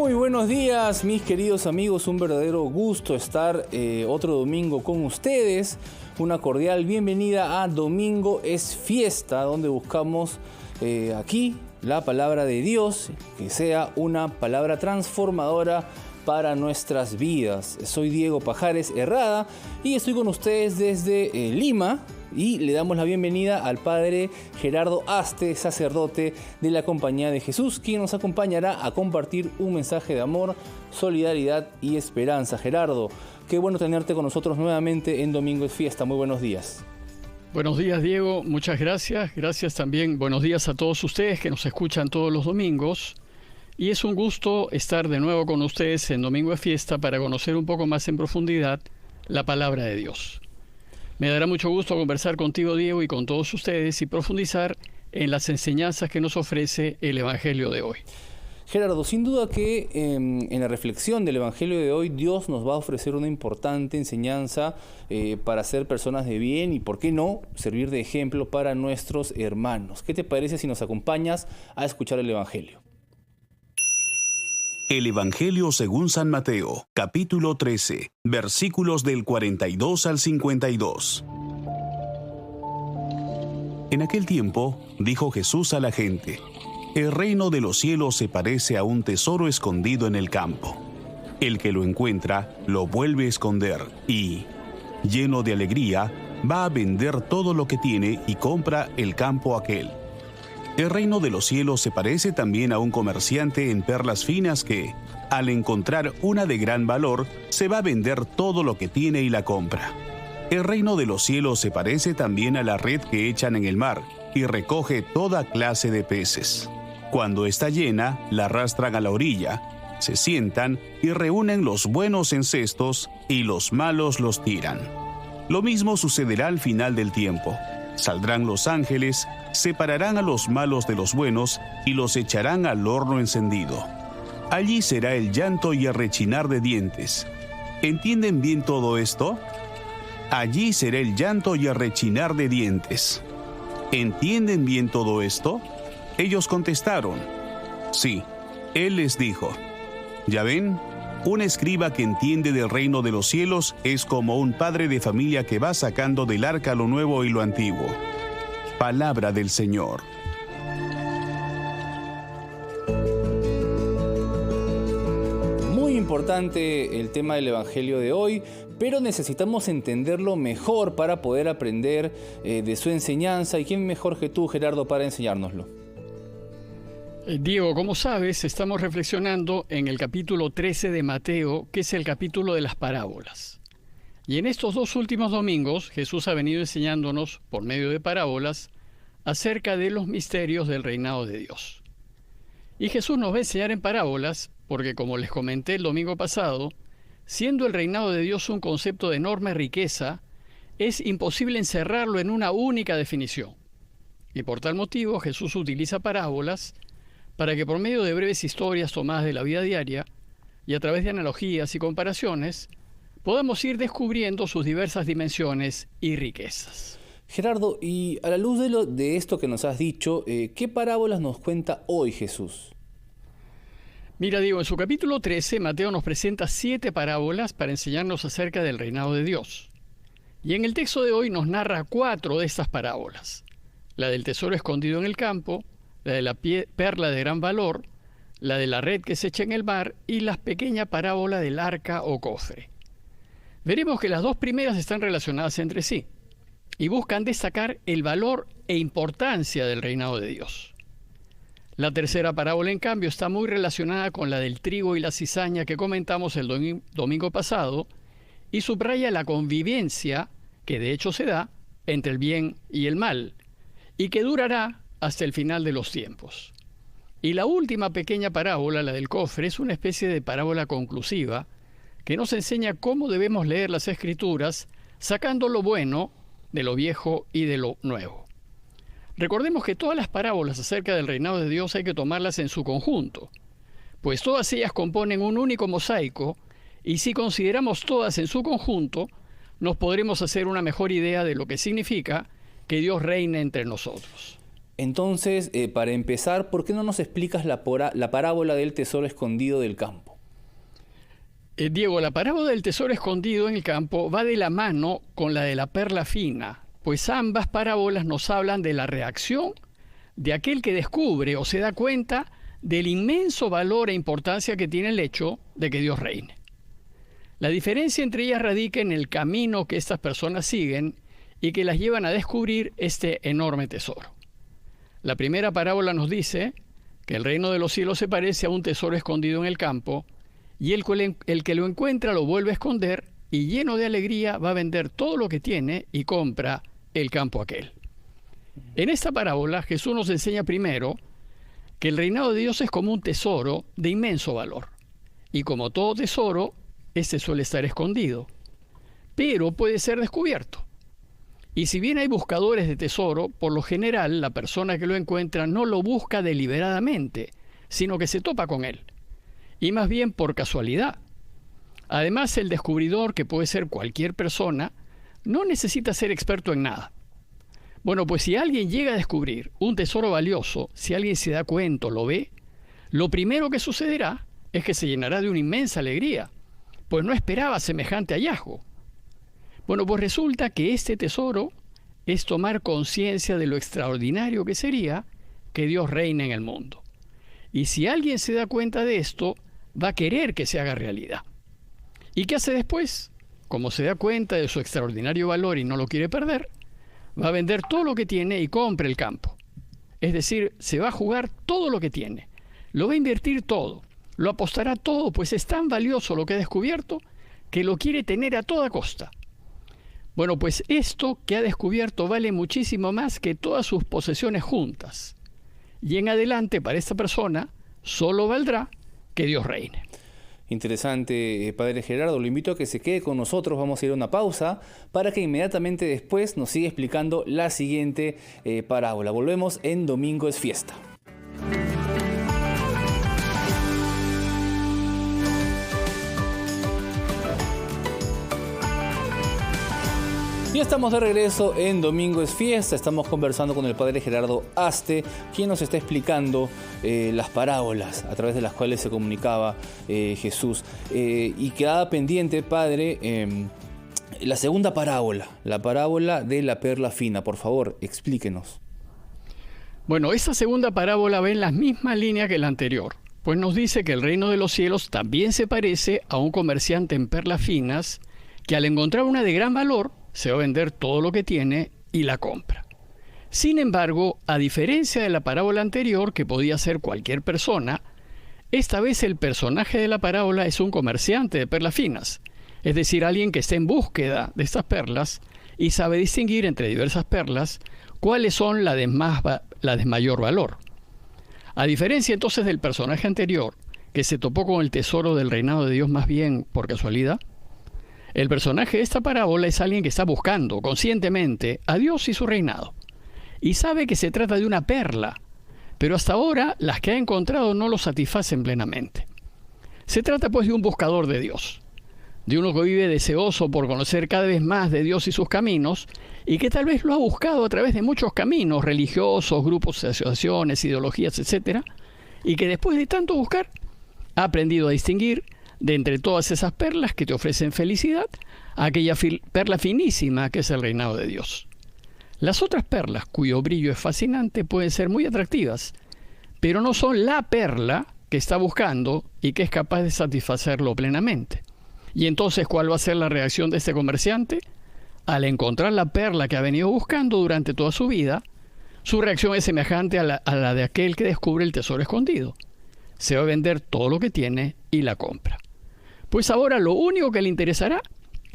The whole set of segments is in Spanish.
Muy buenos días, mis queridos amigos. Un verdadero gusto estar otro domingo con ustedes. Una cordial bienvenida a Domingo es Fiesta, donde buscamos aquí la palabra de Dios, que sea una palabra transformadora para nuestras vidas. Soy Diego Pajares Herrada y estoy con ustedes desde Lima. Y le damos la bienvenida al Padre Gerardo Aste, sacerdote de la Compañía de Jesús, quien nos acompañará a compartir un mensaje de amor, solidaridad y esperanza. Gerardo, qué bueno tenerte con nosotros nuevamente en Domingo es Fiesta. Muy buenos días. Buenos días, Diego. Muchas gracias. Gracias también. Buenos días a todos ustedes que nos escuchan todos los domingos. Y es un gusto estar de nuevo con ustedes en Domingo es Fiesta para conocer un poco más en profundidad la palabra de Dios. Me dará mucho gusto conversar contigo, Diego, y con todos ustedes y profundizar en las enseñanzas que nos ofrece el Evangelio de hoy. Gerardo, sin duda que en la reflexión del Evangelio de hoy, Dios nos va a ofrecer una importante enseñanza para ser personas de bien y, ¿por qué no?, servir de ejemplo para nuestros hermanos. ¿Qué te parece si nos acompañas a escuchar el Evangelio? El Evangelio según San Mateo, capítulo 13, versículos del 42 al 52. En aquel tiempo, dijo Jesús a la gente: el reino de los cielos se parece a un tesoro escondido en el campo. El que lo encuentra, lo vuelve a esconder y, lleno de alegría, va a vender todo lo que tiene y compra el campo aquel. El reino de los cielos se parece también a un comerciante en perlas finas que, al encontrar una de gran valor, se va a vender todo lo que tiene y la compra. El reino de los cielos se parece también a la red que echan en el mar y recoge toda clase de peces. Cuando está llena, la arrastran a la orilla, se sientan y reúnen los buenos en cestos y los malos los tiran. Lo mismo sucederá al final del tiempo. Saldrán los ángeles, separarán a los malos de los buenos y los echarán al horno encendido. Allí será el llanto y el rechinar de dientes. ¿Entienden bien todo esto? Allí será el llanto y el rechinar de dientes. ¿Entienden bien todo esto? Ellos contestaron: sí. Él les dijo: ¿ya ven? Un escriba que entiende del reino de los cielos es como un padre de familia que va sacando del arca lo nuevo y lo antiguo. Palabra del Señor. Muy importante el tema del Evangelio de hoy, pero necesitamos entenderlo mejor para poder aprender de su enseñanza. ¿Y quién mejor que tú, Gerardo, para enseñárnoslo? Diego, como sabes, estamos reflexionando en el capítulo 13 de Mateo, que es el capítulo de las parábolas. Y en estos dos últimos domingos, Jesús ha venido enseñándonos, por medio de parábolas, acerca de los misterios del reinado de Dios. Y Jesús nos va a enseñar en parábolas, porque como les comenté el domingo pasado, siendo el reinado de Dios un concepto de enorme riqueza, es imposible encerrarlo en una única definición. Y por tal motivo, Jesús utiliza parábolas para que por medio de breves historias tomadas de la vida diaria y a través de analogías y comparaciones, podamos ir descubriendo sus diversas dimensiones y riquezas. Gerardo, y a la luz de esto que nos has dicho, ¿qué parábolas nos cuenta hoy Jesús? Mira, Diego, en su capítulo 13, Mateo nos presenta 7 parábolas para enseñarnos acerca del reinado de Dios. Y en el texto de hoy nos narra 4 de estas parábolas: la del tesoro escondido en el campo, la de la perla de gran valor, la de la red que se echa en el mar y la pequeña parábola del arca o cofre. Veremos que las 2 primeras están relacionadas entre sí y buscan destacar el valor e importancia del reinado de Dios. La tercera parábola, en cambio, está muy relacionada con la del trigo y la cizaña que comentamos el domingo pasado y subraya la convivencia, que de hecho se da, entre el bien y el mal, y que durará hasta el final de los tiempos. Y la última pequeña parábola, la del cofre, es una especie de parábola conclusiva que nos enseña cómo debemos leer las Escrituras, sacando lo bueno de lo viejo y de lo nuevo. Recordemos que todas las parábolas acerca del reinado de Dios hay que tomarlas en su conjunto, pues todas ellas componen un único mosaico, y si consideramos todas en su conjunto, nos podremos hacer una mejor idea de lo que significa que Dios reine entre nosotros. Entonces, para empezar, ¿por qué no nos explicas la parábola del tesoro escondido del campo? Diego, la parábola del tesoro escondido en el campo va de la mano con la de la perla fina, pues ambas parábolas nos hablan de la reacción de aquel que descubre o se da cuenta del inmenso valor e importancia que tiene el hecho de que Dios reine. La diferencia entre ellas radica en el camino que estas personas siguen y que las llevan a descubrir este enorme tesoro. La primera parábola nos dice que el reino de los cielos se parece a un tesoro escondido en el campo, y el que lo encuentra lo vuelve a esconder y lleno de alegría va a vender todo lo que tiene y compra el campo aquel. En esta parábola Jesús nos enseña primero que el reinado de Dios es como un tesoro de inmenso valor. Y como todo tesoro, este suele estar escondido, pero puede ser descubierto. Y si bien hay buscadores de tesoro, por lo general la persona que lo encuentra no lo busca deliberadamente, sino que se topa con él. Y más bien por casualidad. Además, el descubridor, que puede ser cualquier persona, no necesita ser experto en nada. Bueno, pues si alguien llega a descubrir un tesoro valioso, si alguien se da cuenta o lo ve, lo primero que sucederá es que se llenará de una inmensa alegría, pues no esperaba semejante hallazgo. Bueno, pues resulta que este tesoro es tomar conciencia de lo extraordinario que sería que Dios reine en el mundo. Y si alguien se da cuenta de esto, va a querer que se haga realidad. ¿Y qué hace después? Como se da cuenta de su extraordinario valor y no lo quiere perder, va a vender todo lo que tiene y compra el campo. Es decir, se va a jugar todo lo que tiene. Lo va a invertir todo. Lo apostará todo, pues es tan valioso lo que ha descubierto que lo quiere tener a toda costa. Bueno, pues esto que ha descubierto vale muchísimo más que todas sus posesiones juntas. Y en adelante, para esta persona, solo valdrá que Dios reine. Interesante, Padre Gerardo. Lo invito a que se quede con nosotros. Vamos a ir a una pausa para que inmediatamente después nos siga explicando la siguiente parábola. Volvemos en Domingo es Fiesta. Ya estamos de regreso en Domingo es Fiesta. Estamos conversando con el Padre Gerardo Aste, quien nos está explicando las parábolas a través de las cuales se comunicaba Jesús. Y quedaba pendiente, Padre, la segunda parábola, la parábola de la perla fina. Por favor, explíquenos. Bueno, esta segunda parábola va en la misma línea que la anterior, pues nos dice que el reino de los cielos también se parece a un comerciante en perlas finas que al encontrar una de gran valor, se va a vender todo lo que tiene y la compra. Sin embargo, a diferencia de la parábola anterior, que podía ser cualquier persona, esta vez el personaje de la parábola es un comerciante de perlas finas, es decir, alguien que está en búsqueda de estas perlas y sabe distinguir entre diversas perlas cuáles son las de mayor valor. A diferencia entonces del personaje anterior, que se topó con el tesoro del reinado de Dios más bien por casualidad, el personaje de esta parábola es alguien que está buscando conscientemente a Dios y su reinado. Y sabe que se trata de una perla, pero hasta ahora las que ha encontrado no lo satisfacen plenamente. Se trata pues de un buscador de Dios, de uno que vive deseoso por conocer cada vez más de Dios y sus caminos, y que tal vez lo ha buscado a través de muchos caminos religiosos, grupos, asociaciones, ideologías, etc., y que después de tanto buscar, ha aprendido a distinguir de entre todas esas perlas que te ofrecen felicidad, aquella perla finísima que es el reinado de Dios. Las otras perlas, cuyo brillo es fascinante, pueden ser muy atractivas, pero no son la perla que está buscando y que es capaz de satisfacerlo plenamente. Y entonces, ¿cuál va a ser la reacción de este comerciante? Al encontrar la perla que ha venido buscando durante toda su vida, su reacción es semejante a la de aquel que descubre el tesoro escondido. Se va a vender todo lo que tiene y la compra. Pues ahora lo único que le interesará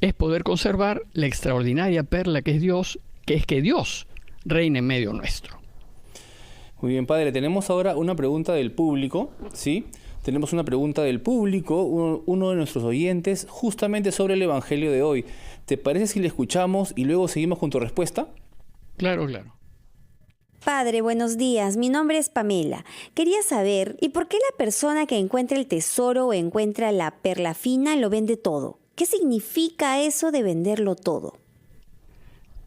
es poder conservar la extraordinaria perla que es Dios, que es que Dios reine en medio nuestro. Muy bien, Padre. Tenemos ahora una pregunta del público, ¿sí? Tenemos una pregunta del público, uno de nuestros oyentes, justamente sobre el Evangelio de hoy. ¿Te parece si le escuchamos y luego seguimos con tu respuesta? Claro, claro. Padre, buenos días. Mi nombre es Pamela. Quería saber, ¿y por qué la persona que encuentra el tesoro o encuentra la perla fina lo vende todo? ¿Qué significa eso de venderlo todo?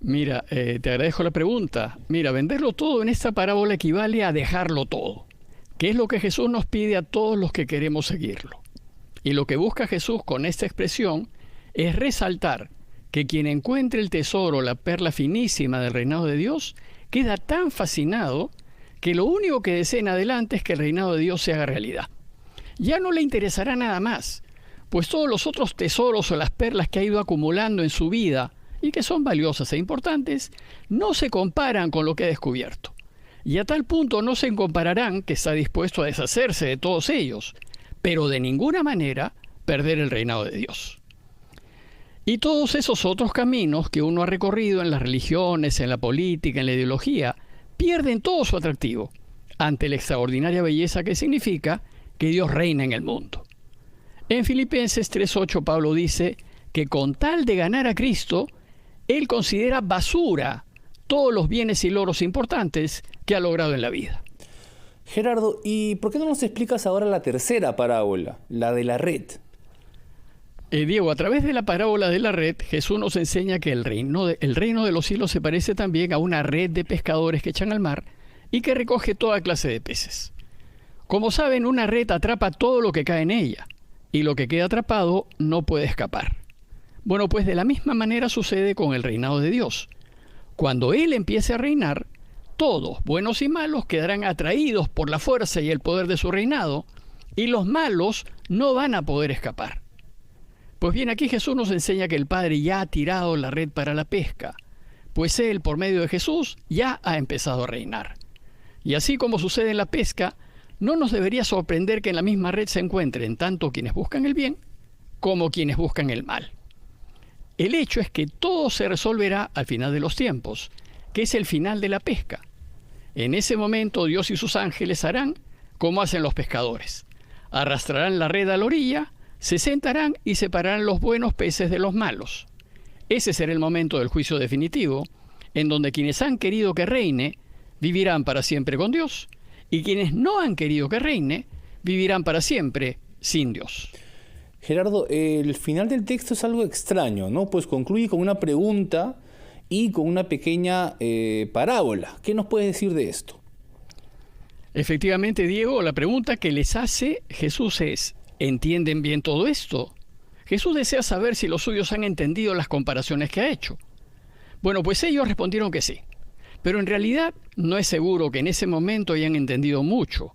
Mira, te agradezco la pregunta. Mira, venderlo todo en esta parábola equivale a dejarlo todo, que es lo que Jesús nos pide a todos los que queremos seguirlo. Y lo que busca Jesús con esta expresión es resaltar que quien encuentre el tesoro, la perla finísima del reinado de Dios, queda tan fascinado que lo único que desea en adelante es que el reinado de Dios se haga realidad. Ya no le interesará nada más, pues todos los otros tesoros o las perlas que ha ido acumulando en su vida y que son valiosas e importantes, no se comparan con lo que ha descubierto. Y a tal punto no se compararán que está dispuesto a deshacerse de todos ellos, pero de ninguna manera perder el reinado de Dios. Y todos esos otros caminos que uno ha recorrido en las religiones, en la política, en la ideología, pierden todo su atractivo ante la extraordinaria belleza que significa que Dios reina en el mundo. En Filipenses 3:8 Pablo dice que con tal de ganar a Cristo, él considera basura todos los bienes y logros importantes que ha logrado en la vida. Gerardo, ¿y por qué no nos explicas ahora la tercera parábola, la de la red? Diego, a través de la parábola de la red, Jesús nos enseña que el reino de los cielos se parece también a una red de pescadores que echan al mar y que recoge toda clase de peces. Como saben, una red atrapa todo lo que cae en ella, y lo que queda atrapado no puede escapar. Bueno, pues de la misma manera sucede con el reinado de Dios. Cuando Él empiece a reinar, todos, buenos y malos, quedarán atraídos por la fuerza y el poder de su reinado, y los malos no van a poder escapar. Pues bien, aquí Jesús nos enseña que el Padre ya ha tirado la red para la pesca, pues Él, por medio de Jesús, ya ha empezado a reinar. Y así como sucede en la pesca, no nos debería sorprender que en la misma red se encuentren tanto quienes buscan el bien como quienes buscan el mal. El hecho es que todo se resolverá al final de los tiempos, que es el final de la pesca. En ese momento Dios y sus ángeles harán como hacen los pescadores. Arrastrarán la red a la orilla, se sentarán y separarán los buenos peces de los malos. Ese será el momento del juicio definitivo, en donde quienes han querido que reine, vivirán para siempre con Dios, y quienes no han querido que reine, vivirán para siempre sin Dios. Gerardo, el final del texto es algo extraño, ¿no? Pues concluye con una pregunta y con una pequeña parábola. ¿Qué nos puedes decir de esto? Efectivamente, Diego, la pregunta que les hace Jesús es: ¿entienden bien todo esto? Jesús desea saber si los suyos han entendido las comparaciones que ha hecho. Bueno, pues ellos respondieron que sí. Pero en realidad no es seguro que en ese momento hayan entendido mucho.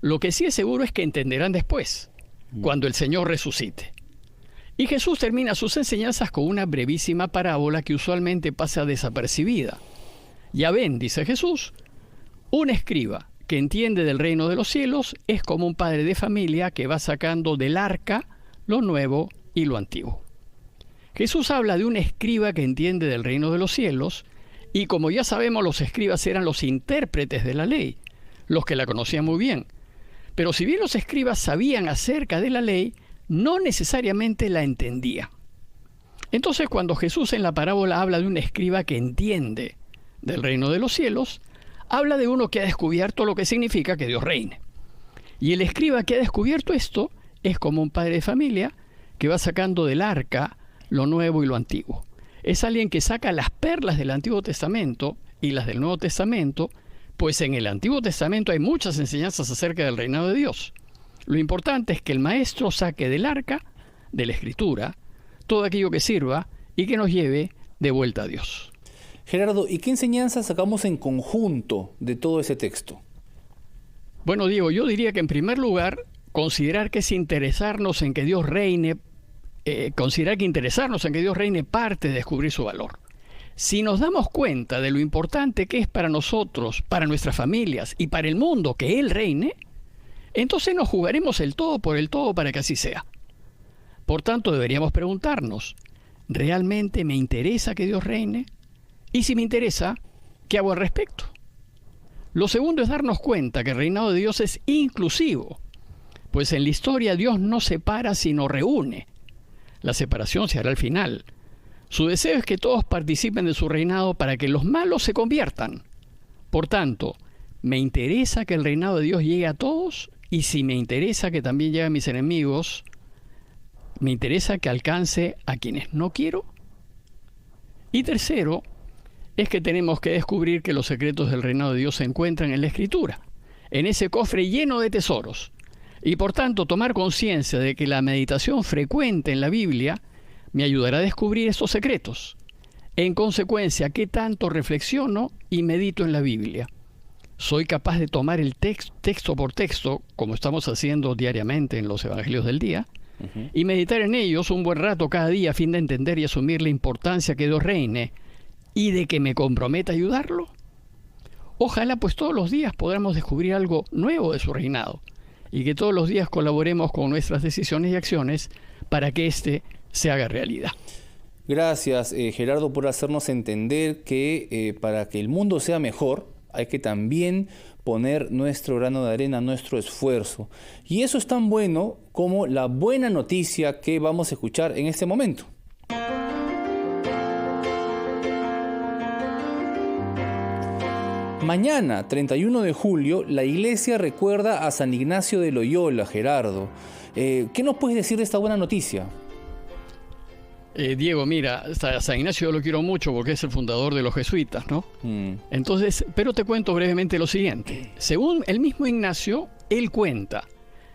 Lo que sí es seguro es que entenderán después, cuando el Señor resucite. Y Jesús termina sus enseñanzas con una brevísima parábola que usualmente pasa desapercibida. Ya ven, dice Jesús, un escriba que entiende del reino de los cielos es como un padre de familia que va sacando del arca lo nuevo y lo antiguo. Jesús habla de un escriba que entiende del reino de los cielos, y como ya sabemos, los escribas eran los intérpretes de la ley, los que la conocían muy bien. Pero si bien los escribas sabían acerca de la ley, no necesariamente la entendían. Entonces, cuando Jesús en la parábola habla de un escriba que entiende del reino de los cielos, habla de uno que ha descubierto lo que significa que Dios reine. Y el escriba que ha descubierto esto es como un padre de familia que va sacando del arca lo nuevo y lo antiguo. Es alguien que saca las perlas del Antiguo Testamento y las del Nuevo Testamento, pues en el Antiguo Testamento hay muchas enseñanzas acerca del reinado de Dios. Lo importante es que el maestro saque del arca, de la Escritura, todo aquello que sirva y que nos lleve de vuelta a Dios. Gerardo, ¿y qué enseñanzas sacamos en conjunto de todo ese texto? Bueno, Diego, yo diría que en primer lugar, considerar que interesarnos en que Dios reine parte de descubrir su valor. Si nos damos cuenta de lo importante que es para nosotros, para nuestras familias y para el mundo que Él reine, entonces nos jugaremos el todo por el todo para que así sea. Por tanto, deberíamos preguntarnos, ¿realmente me interesa que Dios reine? Y si me interesa, ¿qué hago al respecto? Lo segundo es darnos cuenta que el reinado de Dios es inclusivo, pues en la historia Dios no separa sino reúne. La separación se hará al final. Su deseo es que todos participen de su reinado para que los malos se conviertan. Por tanto, ¿me interesa que el reinado de Dios llegue a todos? Y si me interesa que también llegue a mis enemigos, ¿me interesa que alcance a quienes no quiero? Y tercero, es que tenemos que descubrir que los secretos del reinado de Dios se encuentran en la Escritura, en ese cofre lleno de tesoros, y por tanto tomar conciencia de que la meditación frecuente en la Biblia me ayudará a descubrir estos secretos. En consecuencia, ¿qué tanto reflexiono y medito en la Biblia? ¿Soy capaz de tomar el texto por texto, como estamos haciendo diariamente en los Evangelios del día, y meditar en ellos un buen rato cada día a fin de entender y asumir la importancia que Dios reine y de que me comprometa a ayudarlo? Ojalá pues todos los días podamos descubrir algo nuevo de su reinado y que todos los días colaboremos con nuestras decisiones y acciones para que éste se haga realidad. Gracias, Gerardo, por hacernos entender que para que el mundo sea mejor hay que también poner nuestro grano de arena, nuestro esfuerzo. Y eso es tan bueno como la buena noticia que vamos a escuchar en este momento. Mañana, 31 de julio, la iglesia recuerda a San Ignacio de Loyola, Gerardo. ¿Qué nos puedes decir de esta buena noticia? Diego, mira, San Ignacio yo lo quiero mucho porque es el fundador de los jesuitas, ¿no? Entonces, pero te cuento brevemente lo siguiente. Según el mismo Ignacio, él cuenta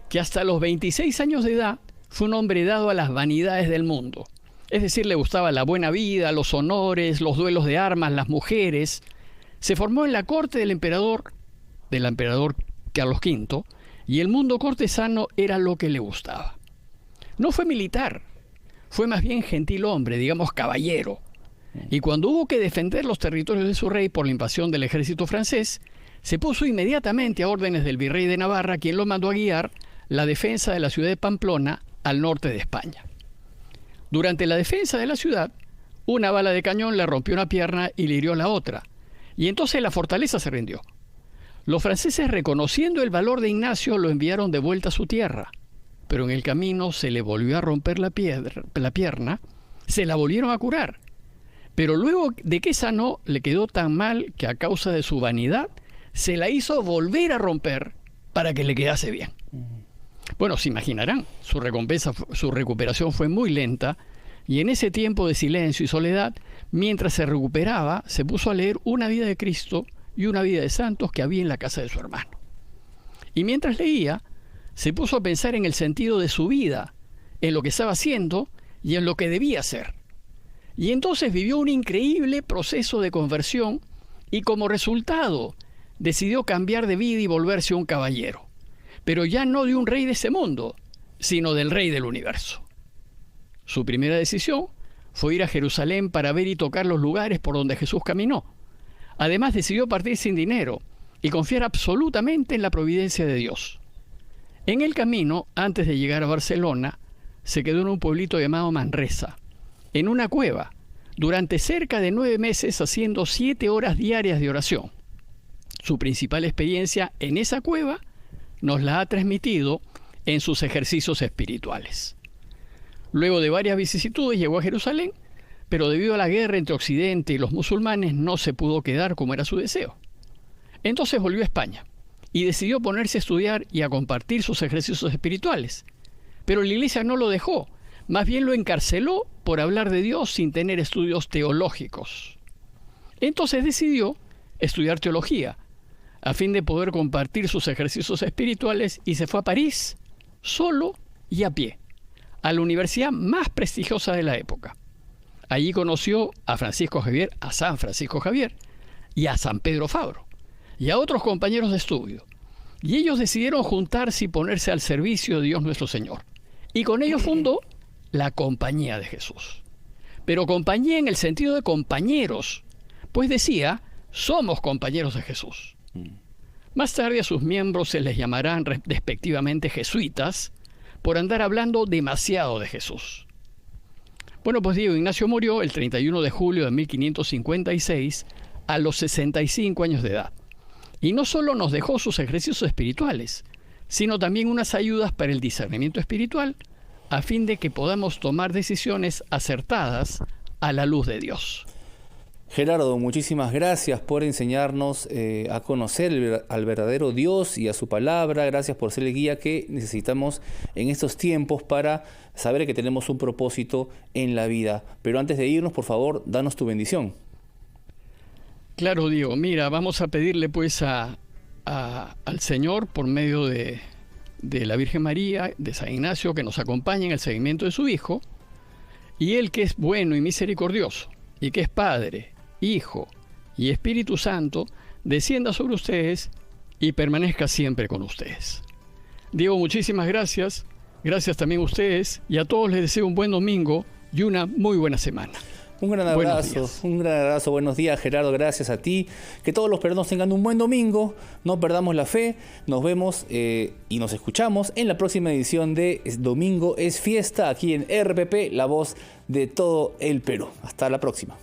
que hasta los 26 años de edad fue un hombre dado a las vanidades del mundo. Es decir, le gustaba la buena vida, los honores, los duelos de armas, las mujeres. Se formó en la corte del emperador Carlos V, y el mundo cortesano era lo que le gustaba. No fue militar, fue más bien gentil hombre, digamos caballero. Y cuando hubo que defender los territorios de su rey por la invasión del ejército francés, se puso inmediatamente a órdenes del virrey de Navarra, quien lo mandó a guiar la defensa de la ciudad de Pamplona al norte de España. Durante la defensa de la ciudad, una bala de cañón le rompió una pierna y le hirió la otra. Y entonces la fortaleza se rindió. Los franceses, reconociendo el valor de Ignacio, lo enviaron de vuelta a su tierra. Pero en el camino se le volvió a romper la pierna, se la volvieron a curar. Pero luego de que sanó, le quedó tan mal que a causa de su vanidad, se la hizo volver a romper para que le quedase bien. Bueno, se imaginarán, su recuperación fue muy lenta, y en ese tiempo de silencio y soledad, mientras se recuperaba, se puso a leer una vida de Cristo y una vida de santos que había en la casa de su hermano. Y mientras leía, se puso a pensar en el sentido de su vida, en lo que estaba haciendo y en lo que debía hacer. Y entonces vivió un increíble proceso de conversión y como resultado decidió cambiar de vida y volverse un caballero. Pero ya no de un rey de ese mundo, sino del rey del universo. Su primera decisión fue ir a Jerusalén para ver y tocar los lugares por donde Jesús caminó. Además decidió partir sin dinero y confiar absolutamente en la providencia de Dios. En el camino, antes de llegar a Barcelona, se quedó en un pueblito llamado Manresa, en una cueva, durante cerca de 9 meses haciendo 7 horas diarias de oración. Su principal experiencia en esa cueva nos la ha transmitido en sus ejercicios espirituales. Luego de varias vicisitudes llegó a Jerusalén, pero debido a la guerra entre Occidente y los musulmanes no se pudo quedar como era su deseo. Entonces volvió a España y decidió ponerse a estudiar y a compartir sus ejercicios espirituales. Pero la iglesia no lo dejó, más bien lo encarceló por hablar de Dios sin tener estudios teológicos. Entonces decidió estudiar teología, a fin de poder compartir sus ejercicios espirituales, y se fue a París, solo y a pie, a la universidad más prestigiosa de la época. Allí conoció a Francisco Javier, a San Francisco Javier, y a San Pedro Fabro, y a otros compañeros de estudio. Y ellos decidieron juntarse y ponerse al servicio de Dios nuestro Señor. Y con ellos fundó la Compañía de Jesús. Pero compañía en el sentido de compañeros, pues decía, somos compañeros de Jesús. Más tarde a sus miembros se les llamarán respectivamente jesuitas, por andar hablando demasiado de Jesús. Bueno, pues Diego, Ignacio murió el 31 de julio de 1556 a los 65 años de edad. Y no solo nos dejó sus ejercicios espirituales, sino también unas ayudas para el discernimiento espiritual, a fin de que podamos tomar decisiones acertadas a la luz de Dios. Gerardo, muchísimas gracias por enseñarnos a conocer al verdadero Dios y a su palabra. Gracias por ser el guía que necesitamos en estos tiempos para saber que tenemos un propósito en la vida. Pero antes de irnos, por favor, danos tu bendición. Claro, Diego. Mira, vamos a pedirle pues al Señor por medio de la Virgen María, de San Ignacio, que nos acompañe en el seguimiento de su Hijo, y Él que es bueno y misericordioso, y que es Padre, Hijo y Espíritu Santo, descienda sobre ustedes y permanezca siempre con ustedes. Diego, muchísimas gracias. Gracias también a ustedes, y a todos les deseo un buen domingo y una muy buena semana. Un gran abrazo, buenos días, Gerardo, gracias a ti. Que todos los peruanos tengan un buen domingo, no perdamos la fe, nos vemos y nos escuchamos en la próxima edición de Domingo es Fiesta, aquí en RPP, la voz de todo el Perú. Hasta la próxima.